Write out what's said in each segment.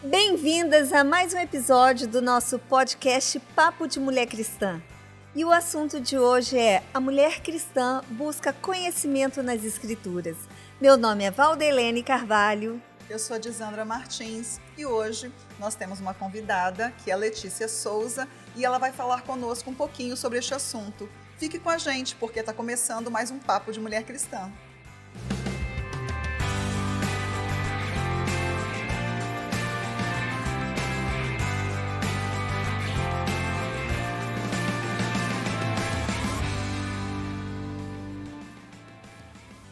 Bem-vindas a mais um episódio do nosso podcast Papo de Mulher Cristã. E o assunto de hoje é: a mulher cristã busca conhecimento nas Escrituras. Meu nome é Valdelene Carvalho. Eu sou a Dizandra Martins e hoje nós temos uma convidada, que é a Letícia Souza, e ela vai falar conosco um pouquinho sobre este assunto. Fique com a gente, porque está começando mais um Papo de Mulher Cristã.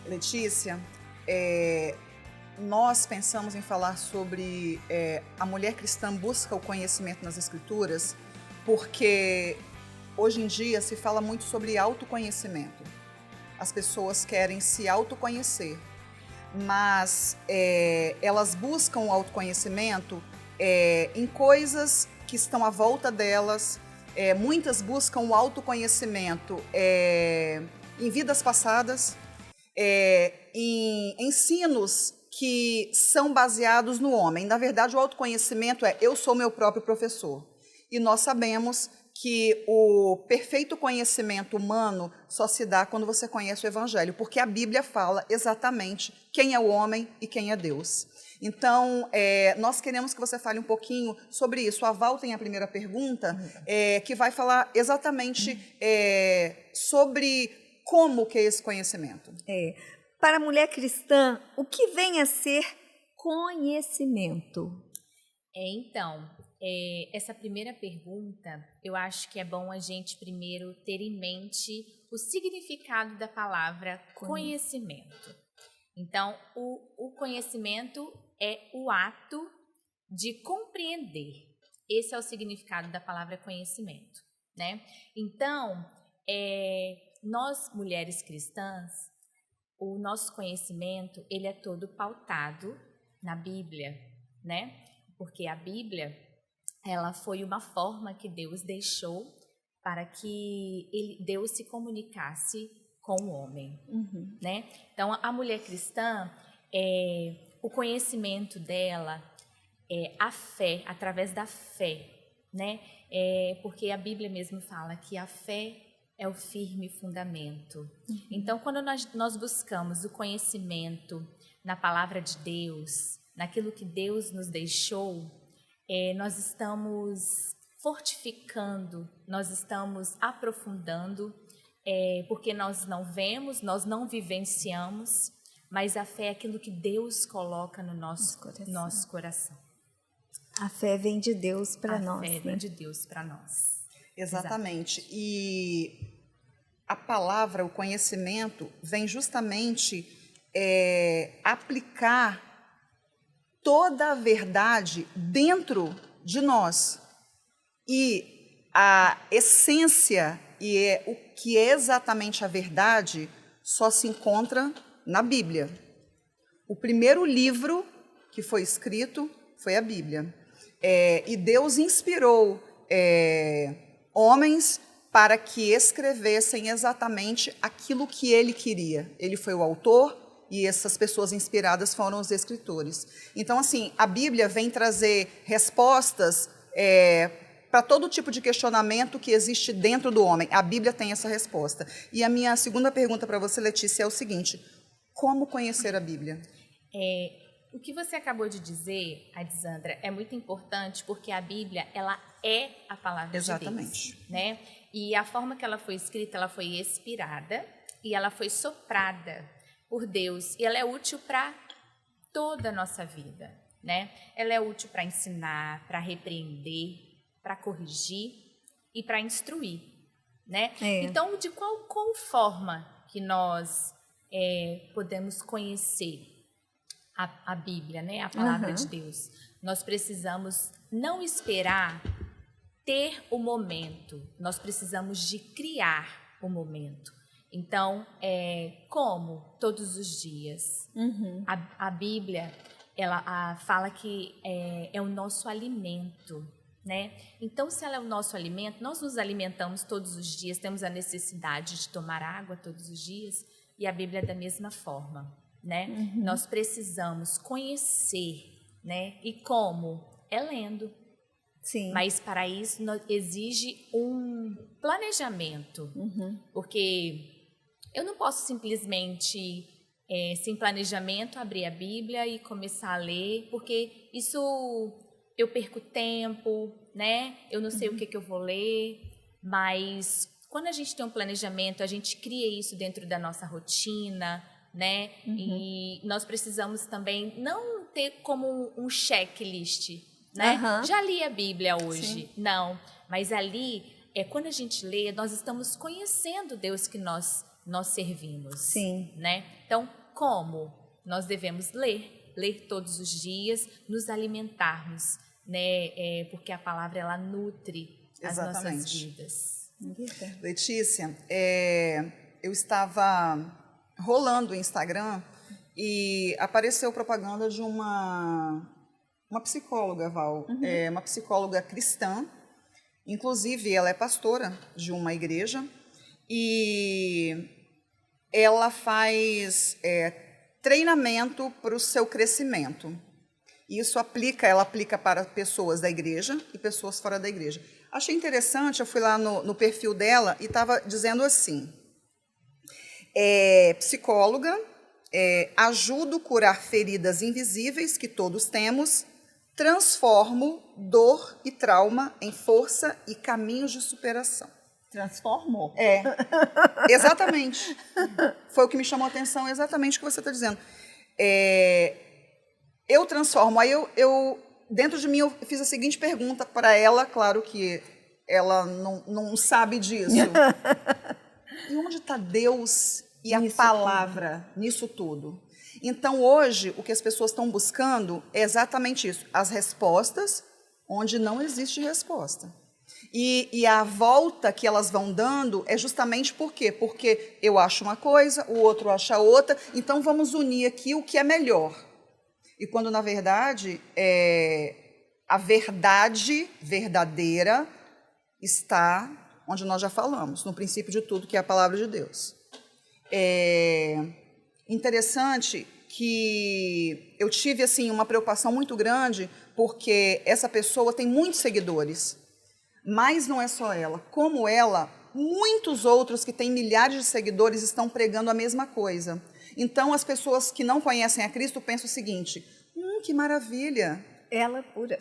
Letícia, nós pensamos em falar sobre a mulher cristã busca o conhecimento nas Escrituras, porque hoje em dia se fala muito sobre autoconhecimento. As pessoas querem se autoconhecer, mas elas buscam o autoconhecimento em coisas que estão à volta delas. Muitas buscam o autoconhecimento em vidas passadas, em ensinos que são baseados no homem. Na verdade, o autoconhecimento eu sou meu próprio professor. E nós sabemos que o perfeito conhecimento humano só se dá quando você conhece o Evangelho, porque a Bíblia fala exatamente quem é o homem e quem é Deus. Então, nós queremos que você fale um pouquinho sobre isso. A Val tem a primeira pergunta, que vai falar exatamente sobre como que é esse conhecimento. Para a mulher cristã, o que vem a ser conhecimento? Essa primeira pergunta, eu acho que é bom a gente primeiro ter em mente o significado da palavra conhecimento. Então, o conhecimento é o ato de compreender. Esse é o significado da palavra conhecimento, né? Então, nós, mulheres cristãs, o nosso conhecimento, ele é todo pautado na Bíblia, né? Porque a Bíblia, ela foi uma forma que Deus deixou para que Deus se comunicasse com o homem, né? Então, a mulher cristã, o conhecimento dela é a fé, através da fé, né? Porque a Bíblia mesmo fala que a fé é o firme fundamento. Então, quando nós buscamos o conhecimento na palavra de Deus, naquilo que Deus nos deixou, nós estamos fortificando, nós estamos aprofundando, porque nós não vemos, nós não vivenciamos, mas a fé é aquilo que Deus coloca no nosso coração. A fé vem de Deus para nós. A fé vem de Deus para nós. Exatamente. E a palavra, o conhecimento, vem justamente aplicar toda a verdade dentro de nós. E a essência e o que é exatamente a verdade só se encontra na Bíblia. O primeiro livro que foi escrito foi a Bíblia. E Deus inspirou homens para que escrevessem exatamente aquilo que ele queria. Ele foi o autor e essas pessoas inspiradas foram os escritores. Então, assim, a Bíblia vem trazer respostas para todo tipo de questionamento que existe dentro do homem. A Bíblia tem essa resposta. E a minha segunda pergunta para você, Letícia, é o seguinte: como conhecer a Bíblia? O que você acabou de dizer, Adisandra, é muito importante, porque a Bíblia, ela é a palavra Exatamente. de Deus, né? E a forma que ela foi escrita, ela foi inspirada e ela foi soprada por Deus. E ela é útil para toda a nossa vida, né? Ela é útil para ensinar, para repreender, para corrigir e para instruir, né? Então, de qual forma que nós podemos conhecer a Bíblia, né? A palavra de Deus? Nós precisamos não esperar ter o momento, nós precisamos de criar o momento. Então, como? Todos os dias. A Bíblia, ela fala que é o nosso alimento, né? Então, se ela é o nosso alimento, nós nos alimentamos todos os dias, temos a necessidade de tomar água todos os dias, e a Bíblia é da mesma forma, né? Nós precisamos conhecer, né? E como? É lendo. Sim. Mas para isso exige um planejamento. Porque eu não posso simplesmente, sem planejamento, abrir a Bíblia e começar a ler, porque isso eu perco tempo, né? Eu não sei o que eu vou ler, mas quando a gente tem um planejamento, a gente cria isso dentro da nossa rotina, né? E nós precisamos também não ter como um checklist, né? Já li a Bíblia hoje. Sim. Não, mas ali, quando a gente lê, nós estamos conhecendo o Deus que nós servimos. Sim. Né? Então, como? Nós devemos ler todos os dias, nos alimentarmos, né? Porque a palavra, ela nutre as nossas vidas. Letícia, eu estava rolando o Instagram e apareceu propaganda de uma psicóloga, Val, uma psicóloga cristã, inclusive ela é pastora de uma igreja e ela faz treinamento para o seu crescimento. Isso ela aplica para pessoas da igreja e pessoas fora da igreja. Achei interessante, eu fui lá no perfil dela e estava dizendo assim, psicóloga, ajudo a curar feridas invisíveis que todos temos, transformo dor e trauma em força e caminhos de superação. Transformou. Exatamente. Foi o que me chamou a atenção, exatamente o que você está dizendo. Eu transformo. Aí eu dentro de mim, eu fiz a seguinte pergunta para ela, claro que ela não sabe disso. E onde está Deus e a palavra nisso tudo? Então, hoje, o que as pessoas estão buscando é exatamente isso, as respostas onde não existe resposta. E a volta que elas vão dando é justamente por quê? Porque eu acho uma coisa, o outro acha outra, então vamos unir aqui o que é melhor. E quando, na verdade, a verdade verdadeira está onde nós já falamos, no princípio de tudo, que é a palavra de Deus. Interessante que eu tive assim, uma preocupação muito grande, porque essa pessoa tem muitos seguidores, mas não é só ela. Como ela, muitos outros que têm milhares de seguidores estão pregando a mesma coisa. Então, as pessoas que não conhecem a Cristo pensam o seguinte, que maravilha. Ela pura.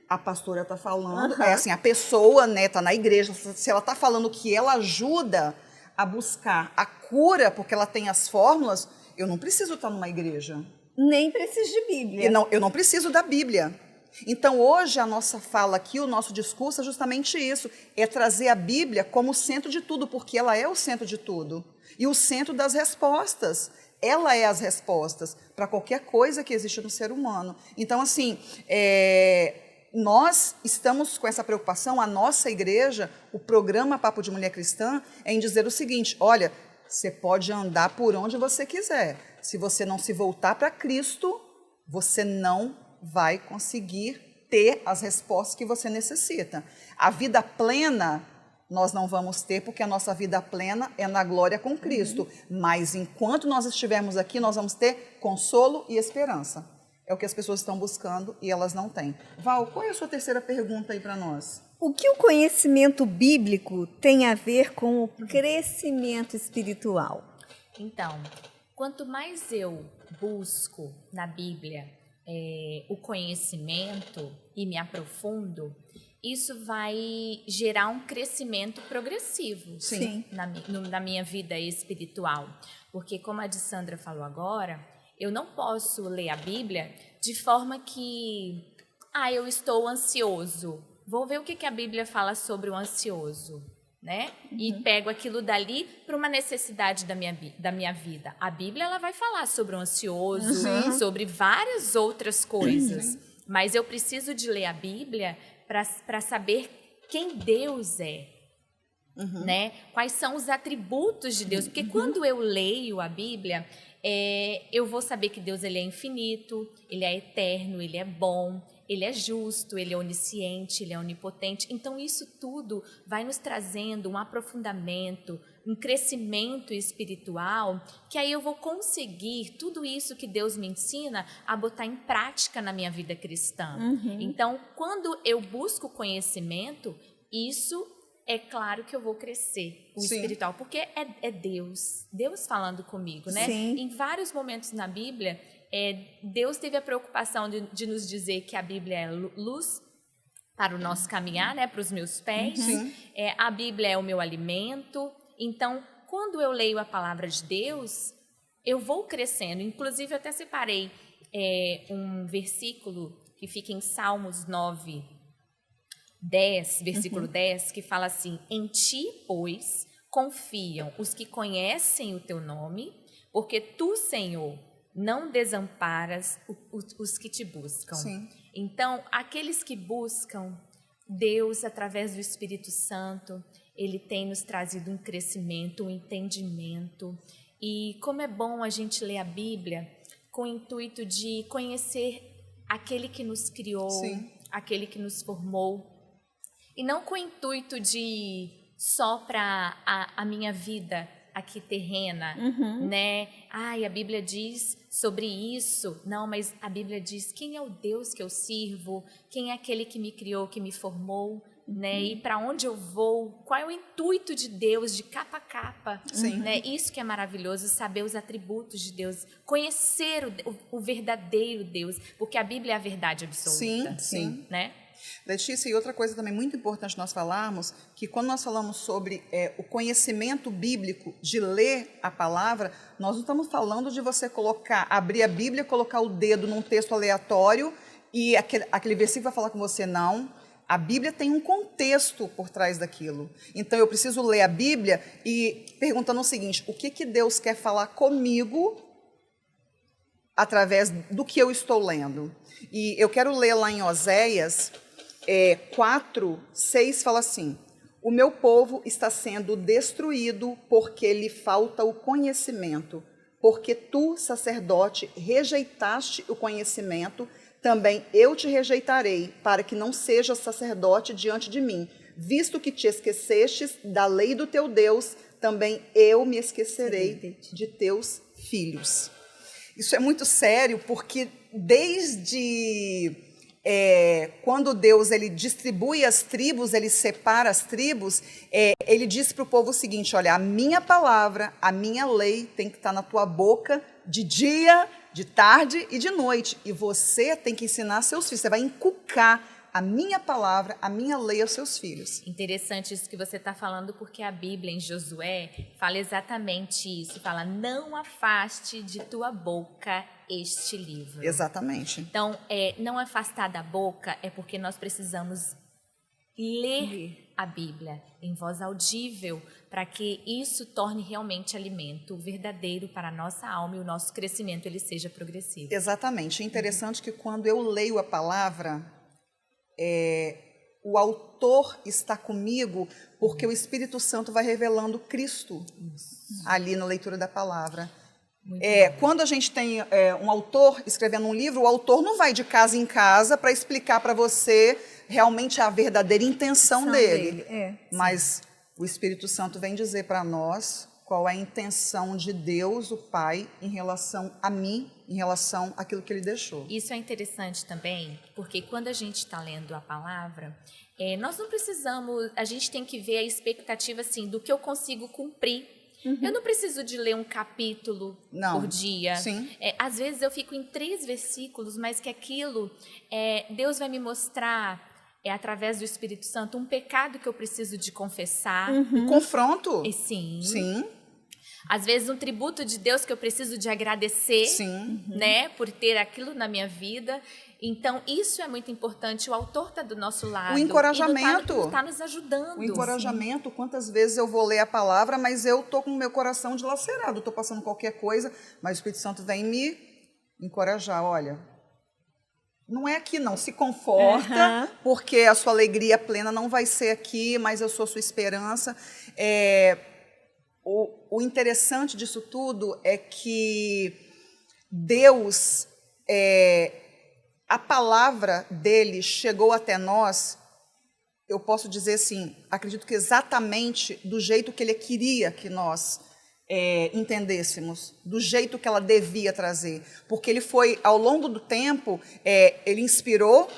A pastora está falando, assim, a pessoa está na igreja, se ela está falando que ela ajuda a buscar a cura, porque ela tem as fórmulas, eu não preciso estar numa igreja. Nem preciso de Bíblia. Eu não preciso da Bíblia. Então, hoje, a nossa fala aqui, o nosso discurso é justamente isso, é trazer a Bíblia como o centro de tudo, porque ela é o centro de tudo. E o centro das respostas. Ela é as respostas para qualquer coisa que existe no ser humano. Então, assim, nós estamos com essa preocupação, a nossa igreja, o programa Papo de Mulher Cristã, é em dizer o seguinte, olha, você pode andar por onde você quiser. Se você não se voltar para Cristo, você não vai conseguir ter as respostas que você necessita. A vida plena nós não vamos ter, porque a nossa vida plena é na glória com Cristo. Mas enquanto nós estivermos aqui, nós vamos ter consolo e esperança. É o que as pessoas estão buscando e elas não têm. Val, qual é a sua terceira pergunta aí para nós? O que o conhecimento bíblico tem a ver com o crescimento espiritual? Então, quanto mais eu busco na Bíblia o conhecimento e me aprofundo, isso vai gerar um crescimento progressivo. Sim. Na minha vida espiritual. Porque, como a de Sandra falou agora, eu não posso ler a Bíblia de forma que, eu estou ansioso. Vou ver o que a Bíblia fala sobre o ansioso, né? E pego aquilo dali para uma necessidade da minha vida. A Bíblia, ela vai falar sobre o ansioso, sobre várias outras coisas. Mas eu preciso de ler a Bíblia para saber quem Deus é, né? Quais são os atributos de Deus. Porque quando eu leio a Bíblia, eu vou saber que Deus, ele é infinito, ele é eterno, ele é bom, ele é justo, ele é onisciente, ele é onipotente. Então, isso tudo vai nos trazendo um aprofundamento um crescimento espiritual, que aí eu vou conseguir tudo isso que Deus me ensina a botar em prática na minha vida cristã. Então, quando eu busco conhecimento, isso é claro que eu vou crescer o espiritual, porque é Deus falando comigo, né? Sim. Em vários momentos na Bíblia, Deus teve a preocupação de nos dizer que a Bíblia é luz para o nosso caminhar, né? Para os meus pés. A Bíblia é o meu alimento. Então, quando eu leio a palavra de Deus, eu vou crescendo. Inclusive, eu até separei um versículo que fica em Salmos 9, 10, versículo 10, que fala assim: em ti, pois, confiam os que conhecem o teu nome, porque tu, Senhor, não desamparas os que te buscam. Sim. Então, aqueles que buscam Deus através do Espírito Santo, Ele tem nos trazido um crescimento, um entendimento. E como é bom a gente ler a Bíblia com o intuito de conhecer aquele que nos criou, aquele que nos formou, e não com o intuito de só para a minha vida aqui terrena, né? Ai, a Bíblia diz sobre isso. Não, mas a Bíblia diz quem é o Deus que eu sirvo, quem é aquele que me criou, que me formou, né? E para onde eu vou, qual é o intuito de Deus de capa a capa, né? Isso que é maravilhoso, saber os atributos de Deus, conhecer o verdadeiro Deus, porque a Bíblia é a verdade absoluta. Sim. Né? Letícia, e outra coisa também muito importante nós falarmos, que quando nós falamos sobre o conhecimento bíblico de ler a palavra, nós não estamos falando de você abrir a Bíblia, colocar o dedo num texto aleatório e aquele versículo vai falar com você, não. A Bíblia tem um contexto por trás daquilo. Então, eu preciso ler a Bíblia e perguntando o seguinte: o que Deus quer falar comigo através do que eu estou lendo? E eu quero ler lá em Oséias 4, 6, fala assim: o meu povo está sendo destruído porque lhe falta o conhecimento. Porque tu, sacerdote, rejeitaste o conhecimento, também eu te rejeitarei, para que não sejas sacerdote diante de mim. Visto que te esquecestes da lei do teu Deus, também eu me esquecerei de teus filhos. Isso é muito sério, porque desde quando Deus ele distribui as tribos, ele separa as tribos, ele diz para o povo o seguinte: olha, a minha palavra, a minha lei tem que estar na tua boca de dia, de tarde e de noite. E você tem que ensinar seus filhos, você vai inculcar a minha palavra, a minha lei aos seus filhos. Interessante isso que você está falando, porque a Bíblia em Josué fala exatamente isso. Fala, não afaste de tua boca este livro. Exatamente. Então, não afastar da boca é porque nós precisamos ler a Bíblia em voz audível, para que isso torne realmente alimento verdadeiro para a nossa alma e o nosso crescimento ele seja progressivo. Exatamente. É interessante que quando eu leio a palavra, o autor está comigo porque o Espírito Santo vai revelando Cristo ali na leitura da palavra. Quando a gente tem um autor escrevendo um livro, o autor não vai de casa em casa para explicar para você realmente a verdadeira intenção dele. Mas o Espírito Santo vem dizer para nós qual é a intenção de Deus, o Pai, em relação a mim, em relação àquilo que Ele deixou. Isso é interessante também, porque quando a gente está lendo a palavra, nós não precisamos, a gente tem que ver a expectativa assim, do que eu consigo cumprir. Eu não preciso de ler um capítulo por dia. Às vezes eu fico em 3 versículos, mas que aquilo, Deus vai me mostrar, através do Espírito Santo, um pecado que eu preciso de confessar. Um confronto. Sim. Às vezes um tributo de Deus que eu preciso de agradecer, né, por ter aquilo na minha vida. Então, isso é muito importante. O autor está do nosso lado. O encorajamento. Está nos ajudando. O encorajamento. Quantas vezes eu vou ler a palavra, mas eu estou com o meu coração dilacerado, estou passando qualquer coisa, mas o Espírito Santo vem me encorajar. Olha, não é aqui não, se conforta, porque a sua alegria plena não vai ser aqui, mas eu sou sua esperança. O interessante disso tudo é que Deus, a palavra dele chegou até nós eu posso dizer assim, acredito que exatamente do jeito que ele queria que nós entendêssemos, do jeito que ela devia trazer. Porque ele foi, ao longo do tempo, ele inspirou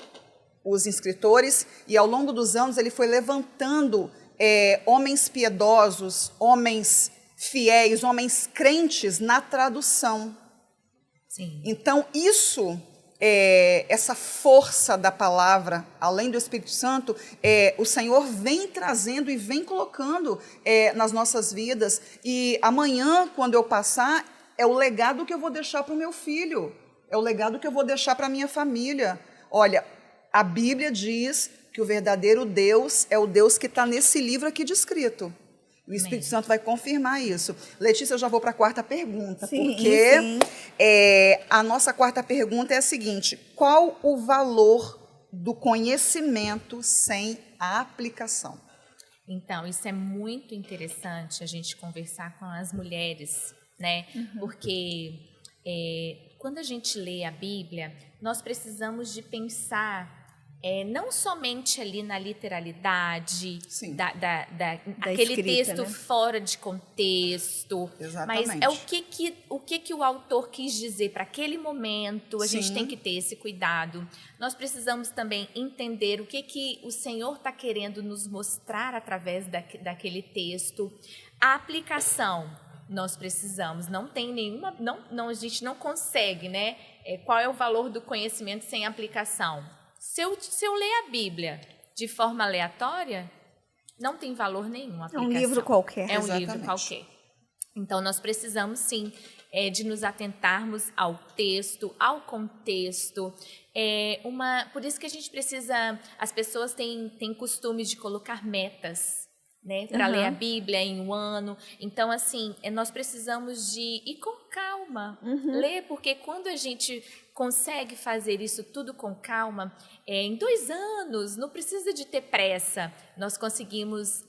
os escritores e, ao longo dos anos, ele foi levantando homens piedosos, homens fiéis, homens crentes na tradução. Sim. Então, isso, essa força da palavra, além do Espírito Santo, o Senhor vem trazendo e vem colocando nas nossas vidas. E amanhã, quando eu passar, é o legado que eu vou deixar para o meu filho, é o legado que eu vou deixar para a minha família. Olha, a Bíblia diz que o verdadeiro Deus é o Deus que está nesse livro aqui descrito. O Espírito Santo vai confirmar isso. Letícia, eu já vou para a quarta pergunta, porque a nossa quarta pergunta é a seguinte: qual o valor do conhecimento sem a aplicação? Então, isso é muito interessante a gente conversar com as mulheres, né? Porque quando a gente lê a Bíblia, nós precisamos de pensar não somente ali na literalidade, aquele escrita, texto, né? fora de contexto. Exatamente. Mas é o que o autor quis dizer para aquele momento. A gente tem que ter esse cuidado. Nós precisamos também entender o que o Senhor está querendo nos mostrar através daquele texto. A aplicação, nós precisamos, não tem nenhuma, a gente não consegue, né? Qual é o valor do conhecimento sem aplicação? Se eu ler a Bíblia de forma aleatória, não tem valor nenhum a aplicação. É um livro qualquer. É um livro qualquer. Então, nós precisamos, sim, de nos atentarmos ao texto, ao contexto. Por isso que a gente precisa... As pessoas têm costume de colocar metas, né, para ler a Bíblia em um ano. Então, assim, nós precisamos de ir com calma, ler, porque quando a gente consegue fazer isso tudo com calma, em 2 anos, não precisa de ter pressa, nós conseguimos,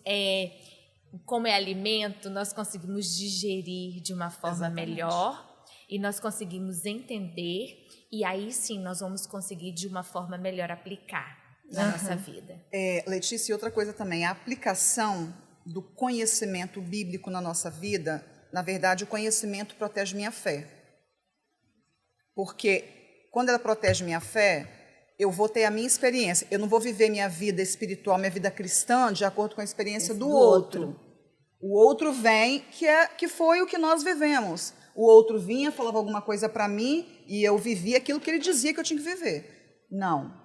como é alimento, nós conseguimos digerir de uma forma melhor e nós conseguimos entender, e aí sim nós vamos conseguir de uma forma melhor aplicar na nossa vida. Letícia, e outra coisa também, a aplicação do conhecimento bíblico na nossa vida, na verdade, o conhecimento protege minha fé. Porque quando ela protege minha fé, eu vou ter a minha experiência. Eu não vou viver minha vida espiritual, minha vida cristã, de acordo com a experiência do outro. O outro vem, que foi o que nós vivemos. O outro vinha, falava alguma coisa para mim, e eu vivia aquilo que ele dizia que eu tinha que viver. Não.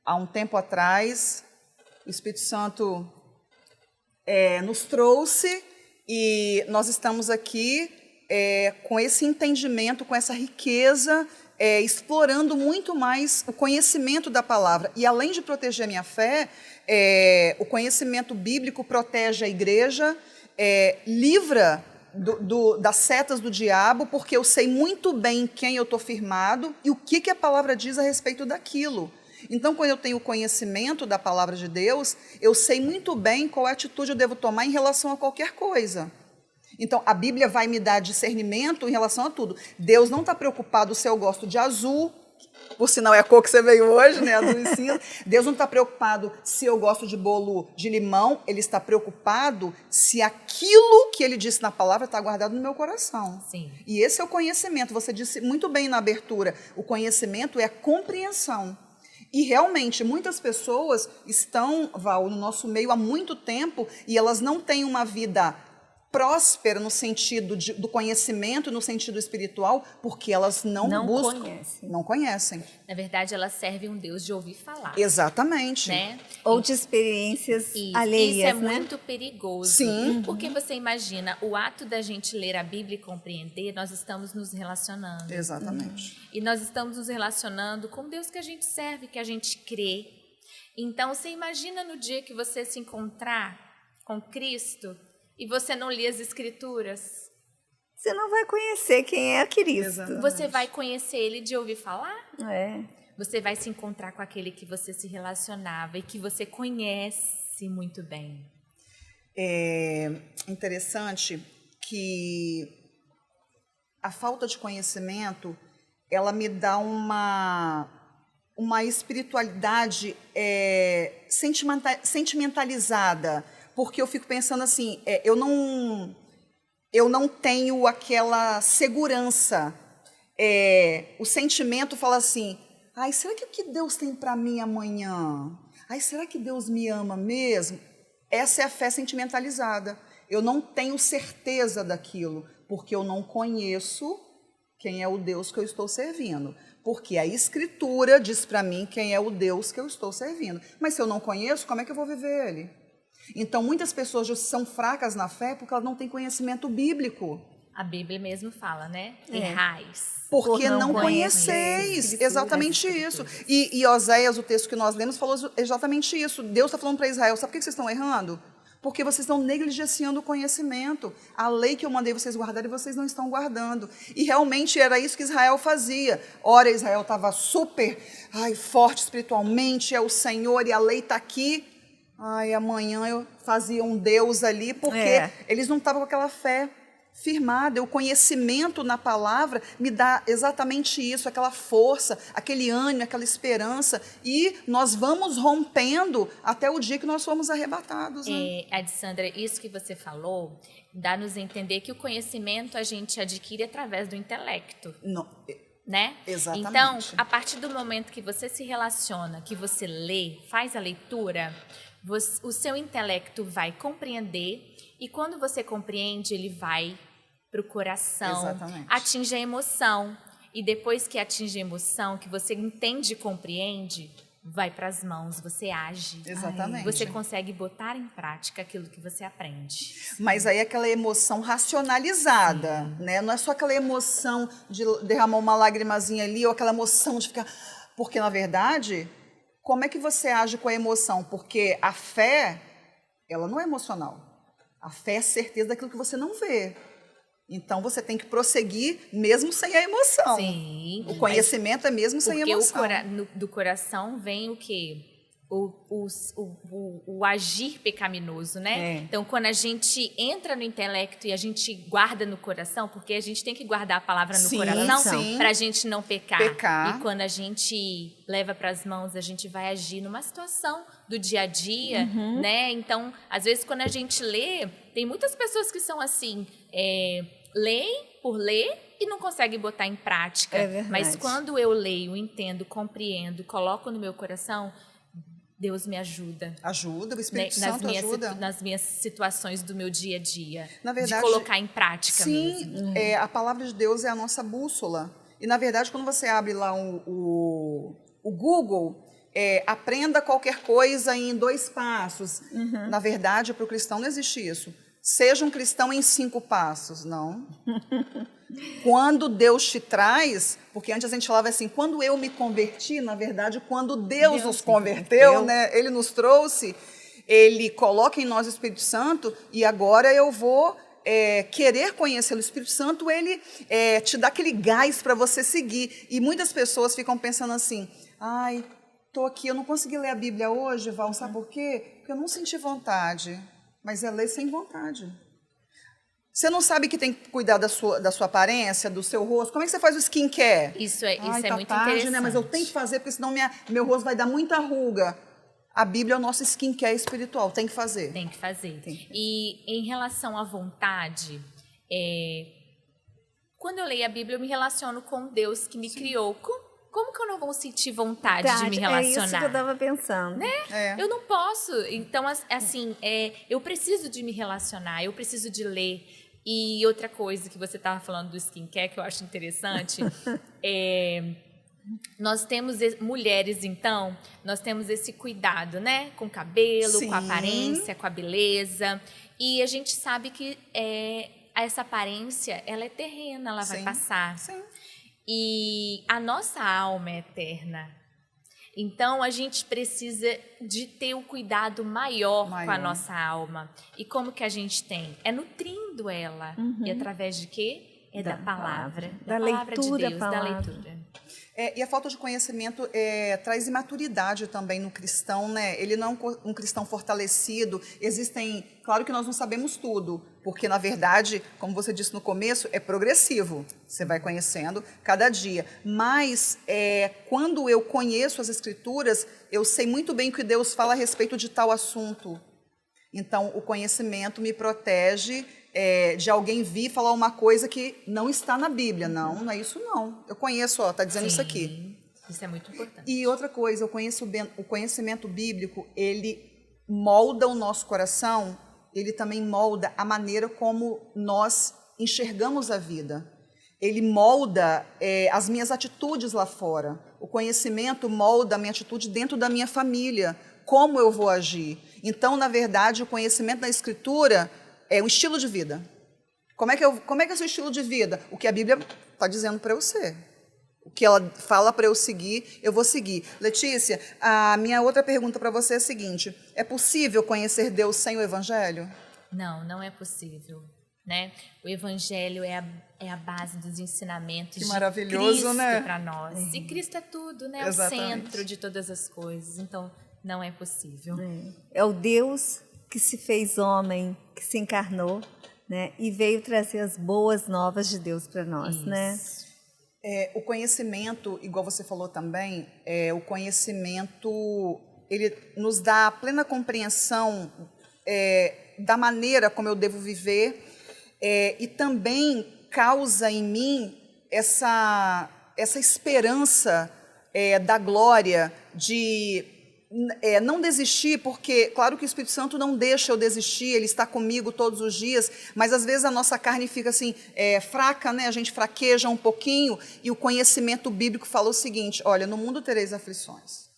Há um tempo atrás, o Espírito Santo nos trouxe e nós estamos aqui com esse entendimento, com essa riqueza, explorando muito mais o conhecimento da palavra. E além de proteger a minha fé, o conhecimento bíblico protege a igreja, livra das setas do diabo, porque eu sei muito bem em quem eu estou firmado e o que a palavra diz a respeito daquilo. Então, quando eu tenho conhecimento da palavra de Deus, eu sei muito bem qual atitude eu devo tomar em relação a qualquer coisa. Então, a Bíblia vai me dar discernimento em relação a tudo. Deus não está preocupado se eu gosto de azul, por sinal é a cor que você veio hoje, né? Azul e cinza. Deus não está preocupado se eu gosto de bolo de limão, Ele está preocupado se aquilo que Ele disse na palavra está guardado no meu coração. Sim. E esse é o conhecimento. Você disse muito bem na abertura, o conhecimento é a compreensão. E realmente, muitas pessoas estão, Val, no nosso meio há muito tempo e elas não têm uma vida próspera no sentido do conhecimento, no sentido espiritual, porque elas não buscam, não conhecem. Na verdade, elas servem um Deus de ouvir falar. Exatamente. Né? Ou de experiências alheias, isso é né? muito perigoso. Sim. Porque você imagina, o ato da gente ler a Bíblia e compreender, nós estamos nos relacionando. Exatamente. E nós estamos nos relacionando com Deus que a gente serve, que a gente crê. Então, você imagina no dia que você se encontrar com Cristo e você não lê as Escrituras. Você não vai conhecer quem é Cristo. Exatamente. Você vai conhecer Ele de ouvir falar? É. Você vai se encontrar com aquele que você se relacionava e que você conhece muito bem. É interessante que a falta de conhecimento, ela me dá uma uma espiritualidade sentimentalizada, porque eu fico pensando assim, eu não tenho aquela segurança. O sentimento fala assim, ai, será que o que Deus tem para mim amanhã? Ai, será que Deus me ama mesmo? Essa é a fé sentimentalizada. Eu não tenho certeza daquilo, porque eu não conheço quem é o Deus que eu estou servindo. Porque a Escritura diz para mim quem é o Deus que eu estou servindo. Mas se eu não conheço, como é que eu vou viver ele? Então, muitas pessoas são fracas na fé porque elas não têm conhecimento bíblico. A Bíblia mesmo fala, né? Errais. Porque não conheceis. Exatamente isso. E Oséias, o texto que nós lemos, falou exatamente isso. Deus está falando para Israel, sabe por que vocês estão errando? Porque vocês estão negligenciando o conhecimento. A lei que eu mandei vocês guardarem, vocês não estão guardando. E realmente era isso que Israel fazia. Ora, Israel estava super forte espiritualmente, é o Senhor e a lei está aqui. Amanhã eu fazia um Deus ali, porque eles não estavam com aquela fé firmada. O conhecimento na palavra me dá exatamente isso, aquela força, aquele ânimo, aquela esperança, e nós vamos rompendo até o dia que nós fomos arrebatados. Né? Adissandra, isso que você falou dá-nos a entender que o conhecimento a gente adquire através do intelecto. Não. Né? Exatamente. Então, a partir do momento que você se relaciona, que você lê, faz a leitura, o seu intelecto vai compreender, e quando você compreende, ele vai para o coração, atinge a emoção, e depois que atinge a emoção, que você entende e compreende, vai para as mãos, você age. Exatamente. Você consegue botar em prática aquilo que você aprende. Mas aí aquela emoção racionalizada, né? Não é só aquela emoção de derramar uma lagrimazinha ali, ou aquela emoção de ficar... Porque, na verdade, como é que você age com a emoção? Porque a fé, ela não é emocional. A fé é certeza daquilo que você não vê. Então, você tem que prosseguir mesmo sem a emoção. Sim. O conhecimento é mesmo sem emoção. Porque do coração vem o quê? O agir pecaminoso, né? Então, quando a gente entra no intelecto e a gente guarda no coração, porque a gente tem que guardar a palavra no coração para a gente não pecar. E quando a gente leva para as mãos, a gente vai agir numa situação do dia a dia, né? Então, às vezes, quando a gente lê, tem muitas pessoas que são assim, leem por ler e não conseguem botar em prática. Mas quando eu leio, entendo, compreendo, coloco no meu coração, Deus me ajuda. Ajuda, o Espírito Santo ajuda. Nas minhas situações do meu dia a dia. Na verdade, de colocar em prática mesmo. A palavra de Deus é a nossa bússola. E, na verdade, quando você abre lá o Google, aprenda qualquer coisa em 2 passos. Na verdade, para o cristão não existe isso. Seja um cristão em 5 passos, não. Quando Deus te traz, porque antes a gente falava assim, quando eu me converti, na verdade, quando Deus nos converteu, né, Ele nos trouxe, Ele coloca em nós o Espírito Santo, e agora eu vou querer conhecer o Espírito Santo, Ele te dá aquele gás para você seguir. E muitas pessoas ficam pensando assim, estou aqui, eu não consegui ler a Bíblia hoje, Val, sabe por quê? Porque eu não senti vontade. Mas é ler sem vontade. Você não sabe que tem que cuidar da sua aparência, do seu rosto? Como é que você faz o skincare? Isso é muito interessante. Né? Mas eu tenho que fazer, porque senão meu rosto vai dar muita ruga. A Bíblia é o nosso skincare espiritual. Tem que fazer. Tem que fazer. E em relação à vontade, quando eu leio a Bíblia, eu me relaciono com Deus que me criou. Como que eu não vou sentir vontade de me relacionar? É isso que eu estava pensando. Né? Eu não posso. Então, assim, eu preciso de me relacionar, eu preciso de ler. E outra coisa que você estava falando do skincare, que eu acho interessante, nós temos, mulheres, então, nós temos esse cuidado, né? Com o cabelo, com a aparência, com a beleza. E a gente sabe que essa aparência, ela é terrena, ela vai passar. Sim. E a nossa alma é eterna. Então, a gente precisa de ter um cuidado maior com a nossa alma. E como que a gente tem? É nutrindo ela. E através de quê? Da palavra. Da leitura, de Deus, da leitura. E a falta de conhecimento traz imaturidade também no cristão, né? Ele não é um cristão fortalecido. Claro que nós não sabemos tudo, porque, na verdade, como você disse no começo, é progressivo. Você vai conhecendo cada dia. Mas, quando eu conheço as Escrituras, eu sei muito bem o que Deus fala a respeito de tal assunto. Então, o conhecimento me protege de alguém vir falar uma coisa que não está na Bíblia. Não é isso não. Eu conheço, está dizendo isso aqui. Isso é muito importante. E outra coisa, o conhecimento bíblico, ele molda o nosso coração, ele também molda a maneira como nós enxergamos a vida. Ele molda as minhas atitudes lá fora. O conhecimento molda a minha atitude dentro da minha família, como eu vou agir. Então, na verdade, o conhecimento da Escritura é um estilo de vida. Como é que é o seu estilo de vida? O que a Bíblia está dizendo para eu ser. O que ela fala para eu seguir, eu vou seguir. Letícia, a minha outra pergunta para você é a seguinte: é possível conhecer Deus sem o Evangelho? Não é possível. Né? O Evangelho é a base dos ensinamentos que de maravilhoso, Cristo, né? Para nós. E Cristo é tudo, né? Exatamente. O centro de todas as coisas. Então, não é possível. É o Deus que se fez homem, que se encarnou, né? E veio trazer as boas novas de Deus para nós, Isso. né? O conhecimento, igual você falou também, o conhecimento, ele nos dá plena compreensão da maneira como eu devo viver, e também causa em mim essa esperança da glória, de não desistir, porque, claro que o Espírito Santo não deixa eu desistir, ele está comigo todos os dias, mas às vezes a nossa carne fica assim, fraca, né? A gente fraqueja um pouquinho, e o conhecimento bíblico fala o seguinte: olha, no mundo tereis aflições.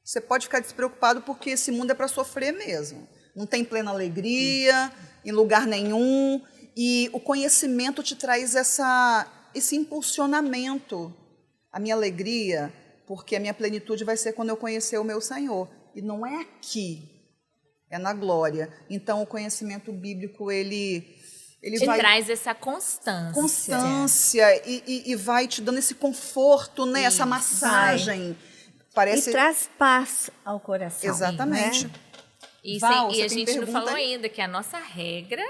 Você pode ficar despreocupado, porque esse mundo é para sofrer mesmo. Não tem plena alegria em lugar nenhum, e o conhecimento te traz esse impulsionamento. A minha alegria, porque a minha plenitude vai ser quando eu conhecer o meu Senhor. E não é aqui, é na glória. Então, o conhecimento bíblico, ele vai... traz essa constância. E vai te dando esse conforto, né? Essa massagem. Parece... E traz paz ao coração. Exatamente. Né? E Val, a gente não falou aí? ainda que é a nossa regra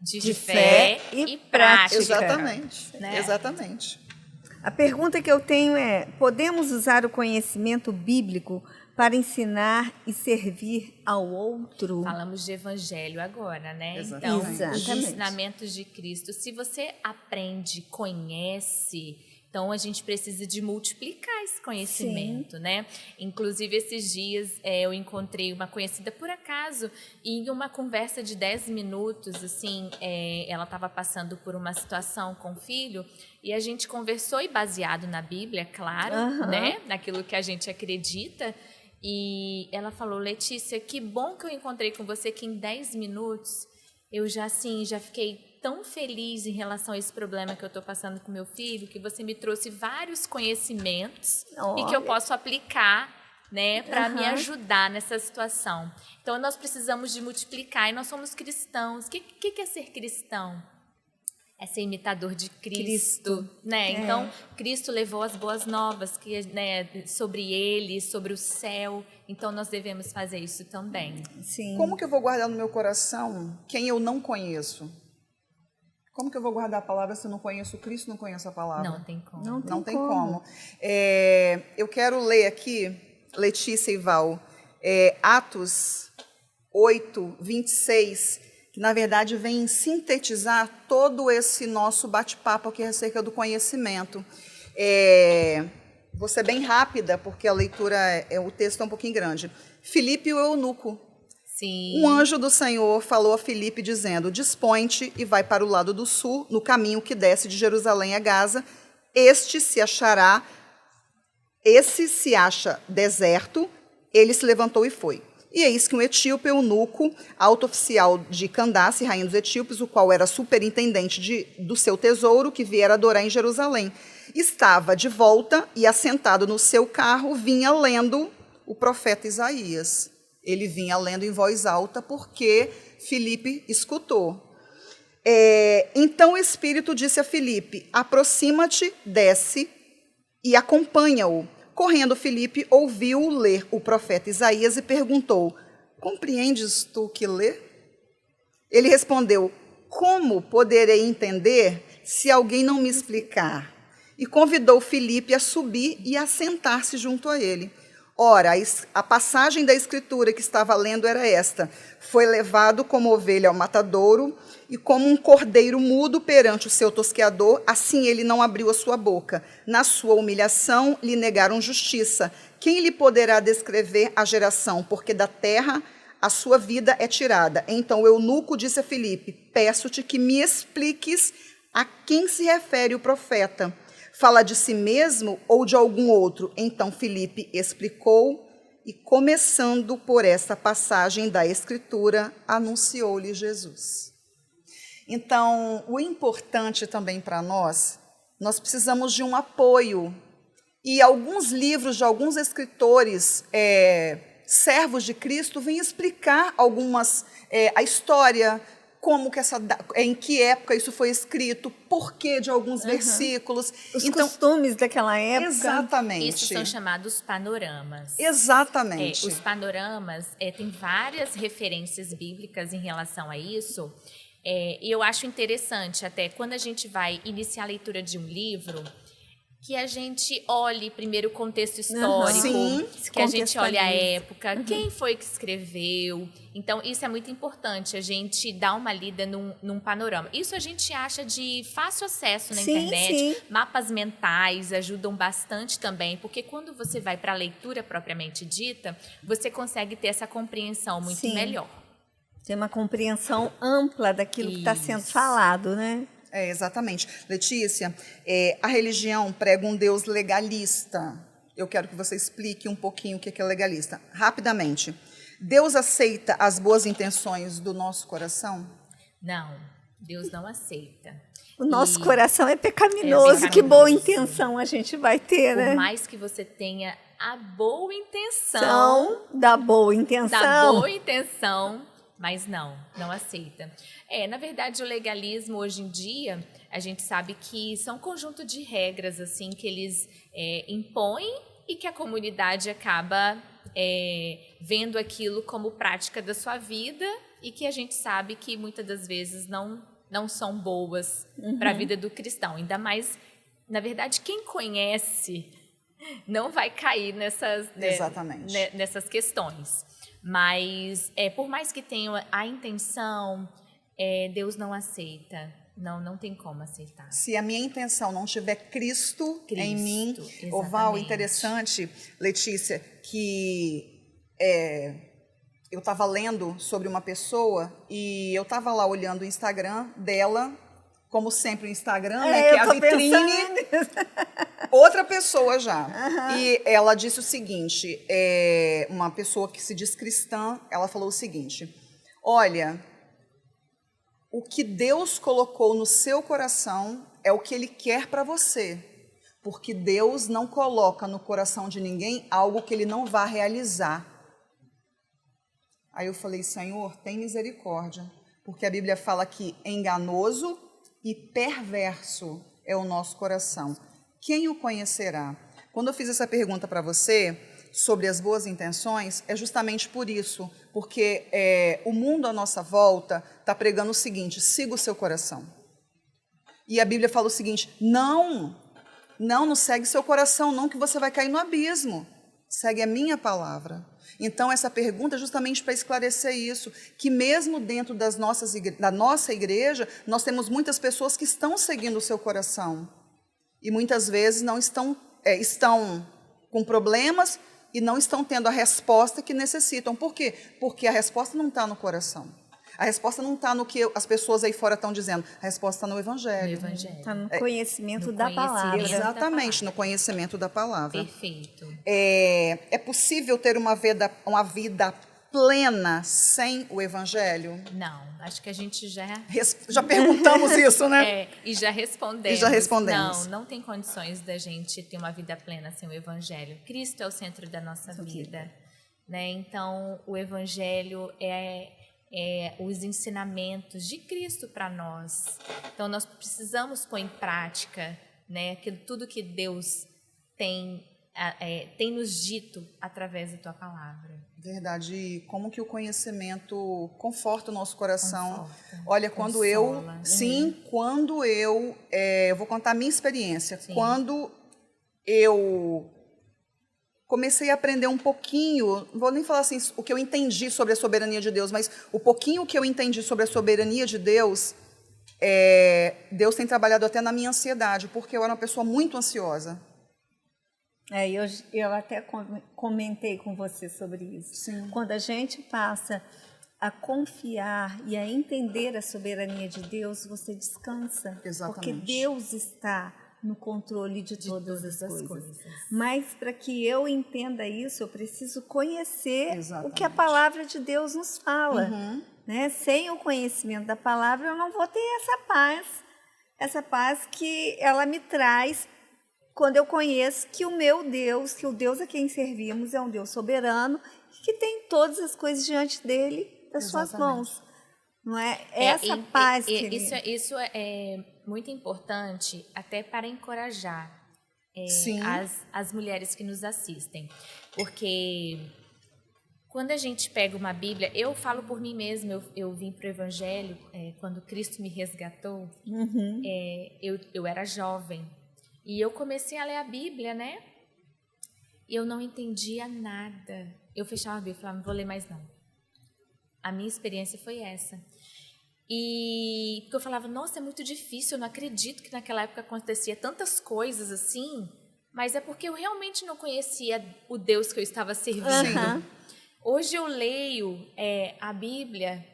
de fé e prática. Exatamente, né? Exatamente. A pergunta que eu tenho é: podemos usar o conhecimento bíblico para ensinar e servir ao outro? Falamos de evangelho agora, né? Exatamente. Então, os Exatamente. ensinamentos de Cristo. Se você aprende, conhece, então a gente precisa de multiplicar esse conhecimento, né? Inclusive, esses dias eu encontrei uma conhecida por acaso, e em uma conversa de 10 minutos, assim, ela estava passando por uma situação com o filho, e a gente conversou, e baseado na Bíblia, claro, né? Naquilo que a gente acredita. E ela falou: Letícia, que bom que eu encontrei com você, que em 10 minutos eu já fiquei tão feliz em relação a esse problema que eu estou passando com meu filho, que você me trouxe vários conhecimentos e que eu posso aplicar, né, para me ajudar nessa situação. Então, nós precisamos de multiplicar, e nós somos cristãos. O que é ser cristão? É ser imitador de Cristo, né? Então, Cristo levou as boas novas, né, sobre Ele, sobre o céu. Então, nós devemos fazer isso também. Sim. Como que eu vou guardar no meu coração quem eu não conheço? Como que eu vou guardar a palavra se eu não conheço Cristo, não conheço a palavra? Não tem como. Não tem como. Eu quero ler aqui, Letícia e Val, Atos 8, 26, que na verdade vem sintetizar todo esse nosso bate-papo aqui acerca do conhecimento. Vou ser bem rápida, porque a leitura, o texto é um pouquinho grande. Filipe e o eunuco. Sim. Um anjo do Senhor falou a Filipe, dizendo: dispõe-te e vai para o lado do sul, no caminho que desce de Jerusalém a Gaza. Esse se acha deserto. Ele se levantou e foi. E eis que um etíope eunuco, alto oficial de Candace, rainha dos etíopes, o qual era superintendente do seu tesouro, que viera adorar em Jerusalém, estava de volta e, assentado no seu carro, vinha lendo o profeta Isaías. Ele vinha lendo em voz alta, porque Filipe escutou. Então o Espírito disse a Filipe: aproxima-te, desce e acompanha-o. Correndo, Filipe ouviu-o ler o profeta Isaías e perguntou: compreendes tu o que lê? Ele respondeu: como poderei entender se alguém não me explicar? E convidou Filipe a subir e a sentar-se junto a ele. Ora, a passagem da Escritura que estava lendo era esta: foi levado como ovelha ao matadouro, e como um cordeiro mudo perante o seu tosqueador, assim ele não abriu a sua boca. Na sua humilhação lhe negaram justiça. Quem lhe poderá descrever a geração? Porque da terra a sua vida é tirada. Então o eunuco disse a Filipe: peço-te que me expliques a quem se refere o profeta. Fala de si mesmo ou de algum outro? Então Filipe explicou e, começando por esta passagem da Escritura, anunciou-lhe Jesus. Então, o importante também para nós precisamos de um apoio. E alguns livros de alguns escritores, servos de Cristo, vêm explicar a história, como que em que época isso foi escrito, porquê de alguns versículos. Os costumes daquela época. Exatamente. Isso são chamados panoramas. Exatamente. Os panoramas, tem várias referências bíblicas em relação a isso. E eu acho interessante, até quando a gente vai iniciar a leitura de um livro, que a gente olhe primeiro o contexto histórico, que a gente olhe a época, quem foi que escreveu. Então, isso é muito importante, a gente dar uma lida num panorama. Isso a gente acha de fácil acesso na internet. Mapas mentais ajudam bastante também, porque quando você vai para a leitura propriamente dita, você consegue ter essa compreensão muito melhor. Tem uma compreensão ampla daquilo que está sendo falado, né? Exatamente. Letícia, a religião prega um Deus legalista. Eu quero que você explique um pouquinho o que é legalista. Rapidamente. Deus aceita as boas intenções do nosso coração? Não, Deus não aceita. O nosso coração é pecaminoso. Que boa intenção a gente vai ter, né? Por mais que você tenha a boa intenção. Da boa intenção. Mas não aceita. Na verdade, o legalismo, hoje em dia, a gente sabe que são um conjunto de regras assim que eles impõem e que a comunidade acaba vendo aquilo como prática da sua vida e que a gente sabe que muitas das vezes não são boas para a vida do cristão. Ainda mais, na verdade, quem conhece não vai cair nessas questões. Mas, por mais que tenha a intenção, Deus não aceita. Não tem como aceitar. Se a minha intenção não tiver Cristo em mim. Oval, interessante, Letícia, que eu estava lendo sobre uma pessoa e eu estava lá olhando o Instagram dela, como sempre o Instagram, né, que é a vitrine. Outra pessoa já. E ela disse o seguinte, uma pessoa que se diz cristã, ela falou o seguinte: olha, o que Deus colocou no seu coração é o que Ele quer para você, porque Deus não coloca no coração de ninguém algo que Ele não vá realizar. Aí eu falei: Senhor, tem misericórdia, porque a Bíblia fala que enganoso e perverso é o nosso coração. Quem o conhecerá? Quando eu fiz essa pergunta para você sobre as boas intenções, é justamente por isso, porque o mundo à nossa volta está pregando o seguinte: siga o seu coração. E a Bíblia fala o seguinte: não segue seu coração, não, que você vai cair no abismo. Segue a minha palavra. Então, essa pergunta é justamente para esclarecer isso, que mesmo dentro da nossa igreja, nós temos muitas pessoas que estão seguindo o seu coração. E muitas vezes não estão com problemas e não estão tendo a resposta que necessitam. Por quê? Porque a resposta não está no coração. A resposta não está no que as pessoas aí fora estão dizendo. A resposta está no Evangelho. Está no conhecimento da palavra. Exatamente, no conhecimento da palavra. Perfeito. É possível ter uma vida plena sem o Evangelho? Não, acho que a gente já perguntamos isso, né? E já respondemos. Não tem condições da gente ter uma vida plena sem o Evangelho. Cristo é o centro da nossa vida, né? Então, o Evangelho os ensinamentos de Cristo para nós. Então, nós precisamos pôr em prática, né, tudo que Deus tem nos dito através da tua palavra. Verdade. E como que o conhecimento conforta o nosso coração. Conforta, Olha, quando eu... consola. Sim, quando eu vou contar a minha experiência. Sim. Quando eu comecei a aprender um pouquinho, não vou nem falar assim, o que eu entendi sobre a soberania de Deus, mas o pouquinho que eu entendi sobre a soberania de Deus, Deus tem trabalhado até na minha ansiedade, porque eu era uma pessoa muito ansiosa. Eu até comentei com você sobre isso. Sim. Quando a gente passa a confiar e a entender a soberania de Deus, você descansa. Exatamente. Porque Deus está no controle de todas as coisas. Mas para que eu entenda isso, eu preciso conhecer o que a palavra de Deus nos fala. Né? Sem o conhecimento da palavra, eu não vou ter essa paz que ela me traz quando eu conheço que o meu Deus, que o Deus a quem servimos é um Deus soberano, que tem todas as coisas diante dele, das suas mãos. Não é? Essa paz que isso é muito importante até para encorajar as mulheres que nos assistem. Porque quando a gente pega uma Bíblia, eu falo por mim mesma, eu vim para o Evangelho quando Cristo me resgatou, eu era jovem. E eu comecei a ler a Bíblia, né? E eu não entendia nada. Eu fechava a Bíblia e falava, não vou ler mais não. A minha experiência foi essa. E porque eu falava, nossa, é muito difícil, eu não acredito que naquela época acontecia tantas coisas assim, mas é porque eu realmente não conhecia o Deus que eu estava servindo. Hoje eu leio a Bíblia,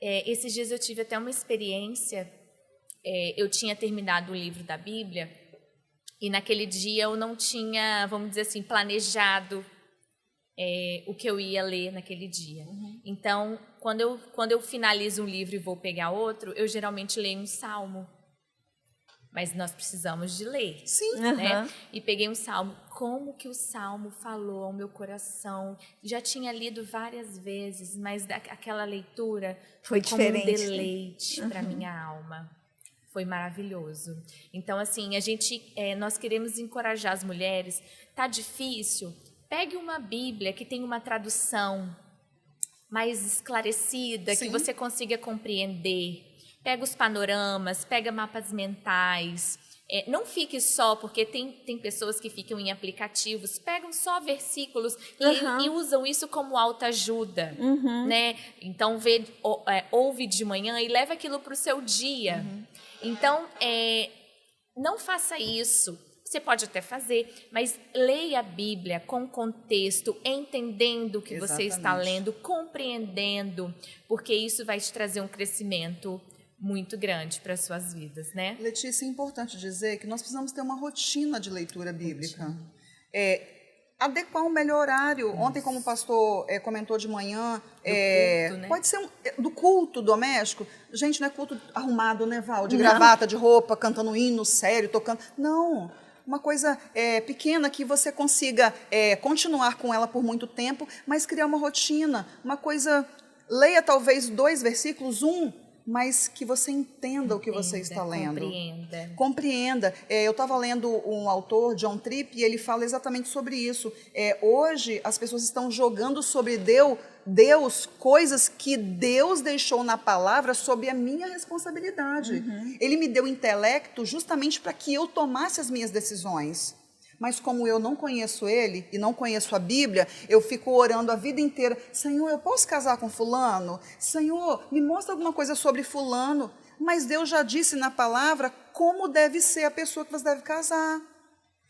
esses dias eu tive até uma experiência, eu tinha terminado o livro da Bíblia, e naquele dia eu não tinha, vamos dizer assim, planejado o que eu ia ler naquele dia. Então, quando eu finalizo um livro e vou pegar outro, eu geralmente leio um salmo. Mas nós precisamos de ler. Sim. Né? E peguei um salmo. Como que o salmo falou ao meu coração? Já tinha lido várias vezes, mas aquela leitura foi como um deleite para minha alma. Foi maravilhoso. Então, assim, nós queremos encorajar as mulheres. Tá difícil? Pegue uma Bíblia que tem uma tradução mais esclarecida, que você consiga compreender. Pega os panoramas, pega mapas mentais. Não fique só, porque tem pessoas que ficam em aplicativos, pegam só versículos e usam isso como autoajuda. Né? Então, ouve de manhã e leva aquilo para o seu dia. Então, não faça isso. Você pode até fazer, mas leia a Bíblia com contexto, entendendo o que você está lendo, compreendendo, porque isso vai te trazer um crescimento muito grande para as suas vidas, né? Letícia, é importante dizer que nós precisamos ter uma rotina de leitura bíblica. Adequar um melhor horário. Ontem, como o pastor comentou de manhã, culto, né? Pode ser do culto doméstico. Gente, não é culto arrumado, né, Val? De gravata, de roupa, cantando hino sério, tocando. Não. Uma coisa pequena que você consiga continuar com ela por muito tempo, mas criar uma rotina. Uma coisa, leia talvez 2 versículos, mas que você entenda o que você está lendo. Compreenda. Eu estava lendo um autor, John Tripp, e ele fala exatamente sobre isso. Hoje, as pessoas estão jogando sobre Deus coisas que Deus deixou na palavra sob a minha responsabilidade. Ele me deu intelecto justamente para que eu tomasse as minhas decisões. Mas como eu não conheço ele e não conheço a Bíblia, eu fico orando a vida inteira. Senhor, eu posso casar com fulano? Senhor, me mostra alguma coisa sobre fulano. Mas Deus já disse na palavra como deve ser a pessoa que você deve casar.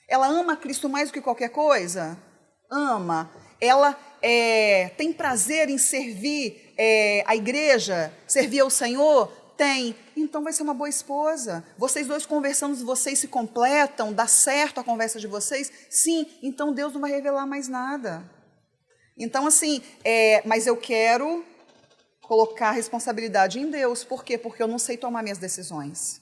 Ela ama Cristo mais do que qualquer coisa? Ama. Ela tem prazer em servir a igreja, servir ao Senhor? Tem. Então vai ser uma boa esposa. Vocês dois conversando, vocês se completam, dá certo a conversa de vocês? Sim. Então Deus não vai revelar mais nada. Então, assim, mas eu quero colocar a responsabilidade em Deus. Por quê? Porque eu não sei tomar minhas decisões.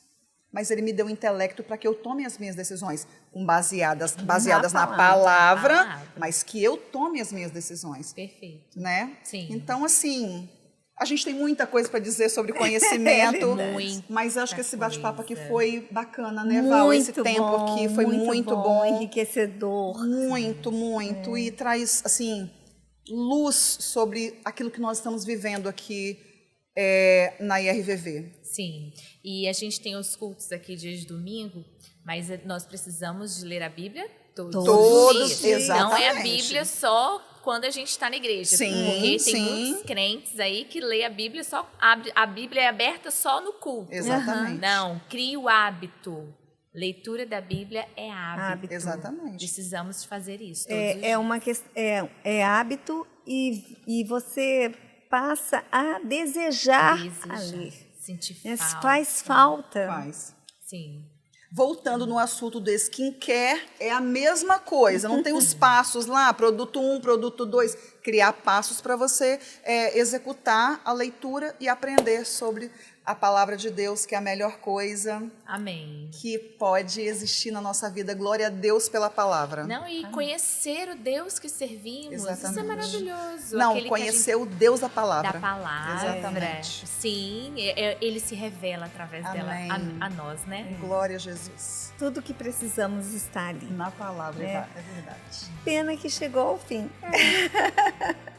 Mas Ele me deu intelecto para que eu tome as minhas decisões, baseadas na palavra, mas que eu tome as minhas decisões. Perfeito. Né? Sim. Então, assim, A gente tem muita coisa para dizer sobre conhecimento, mas acho que esse bate-papo aqui foi bacana, né, Val? Esse tempo aqui foi muito bom. Enriquecedor. Muito, muito. E traz, assim, luz sobre aquilo que nós estamos vivendo aqui na IRVV. Sim, e a gente tem os cultos aqui dia de domingo, mas nós precisamos de ler a Bíblia todos os dias. Exatamente. Não é a Bíblia só quando a gente está na igreja. Sim, porque tem muitos crentes aí que lê a Bíblia a Bíblia é aberta só no culto. Exatamente. Não, crie o hábito. Leitura da Bíblia é hábito. Exatamente. Precisamos fazer isso todos os dias. Uma questão, é hábito e você passa a desejar a ler. Sentir falta. Faz falta. Faz. Sim. Voltando no assunto do skincare, é a mesma coisa. Não tem os passos lá, produto 1, produto 2. Criar passos para você executar a leitura e aprender sobre a palavra de Deus, que é a melhor coisa Amém. que pode existir na nossa vida. Glória a Deus pela palavra. Não, e conhecer o Deus que servimos. Exatamente. Isso é maravilhoso. Não, conhecer o Deus da palavra. Da palavra. Exatamente. Sim, ele se revela através dela a nós, né? Glória a Jesus. Tudo que precisamos está ali. Na palavra, é verdade. Pena que chegou ao fim.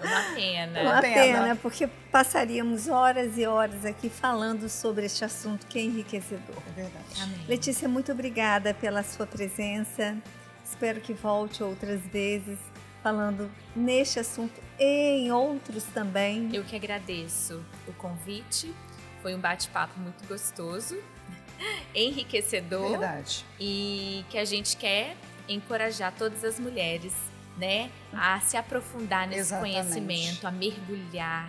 Uma pena. Uma pena, porque passaríamos horas e horas aqui falando sobre este assunto que é enriquecedor. É verdade. Amém. Letícia, muito obrigada pela sua presença. Espero que volte outras vezes falando neste assunto e em outros também. Eu que agradeço o convite. Foi um bate-papo muito gostoso, enriquecedor. Verdade. E que a gente quer encorajar todas as mulheres, né, a se aprofundar nesse conhecimento, a mergulhar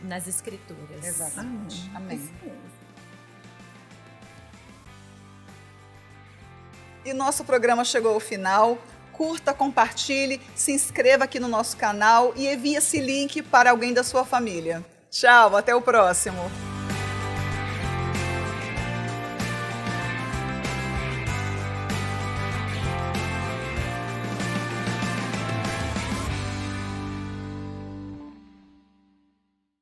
nas escrituras. Exatamente. Amém. E nosso programa chegou ao final. Curta, compartilhe, se inscreva aqui no nosso canal e envie esse link para alguém da sua família. Tchau, até o próximo.